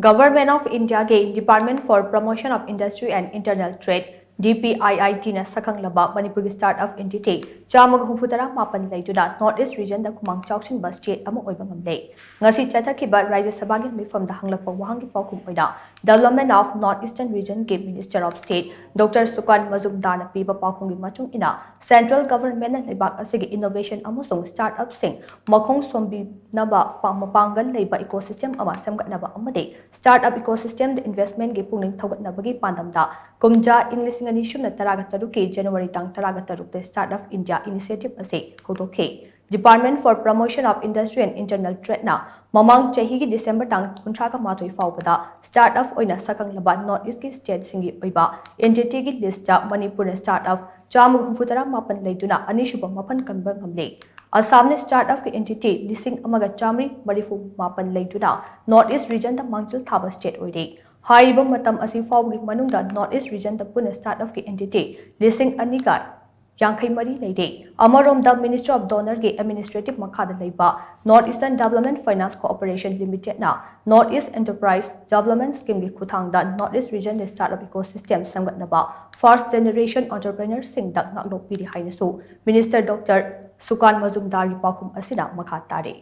Government of India के Department for Promotion of Industry and Internal Trade DPIIT na shakkhanglaba Manipur startup entity Chamag Humfutara Mapan Leiduna North East region da Khumang Chaosinba state ama Oiba Ngamle ngasi chathakhiba Rajya Sabha gi mifam da hanglakpa wahangi paukhum oina Development of North Eastern Region ke Minister of State Dr. Sukan Mazumdar na piba paukhum gi machung ina Central Government na lebak asigi innovation amasung startup sing makhong sombi naba mapangan leiba ecosystem ama semgatnaba amade startup ecosystem the investment gi pungning thogatnabagi pandamda kumja English ngani shubna taraga taruki January tang taraga tarukte Startup India initiative ase hodokhe Department for Promotion of Industry and Internal Trade na mamang chahi gi December tang 38 faubada startup oina shakkhanglaba North East ki state singi oiba entity gi list ta Manipur startup chamug humfutara mapan leiduna anishuba mapan kanba ngamle Assam ne startup ki entity lising amaga chamri marifu mapan leiduna North East region da mangchil thaba state oide Haibam matam asi fawgi manungda North East region da puna startup ki entity lising aniga Yankai Mari Lady Amarom the Minister of Donor ge Administrative Makada Laiba North Eastern Development Finance Corporation Limited na North East Enterprise Development Scheme gi Khutang da North East region the startup ecosystem samgatnaba first generation entrepreneur sing dak ngaklok piri hainasu Minister Dr. Sukan Mazumdar gi pakhum asina makha tare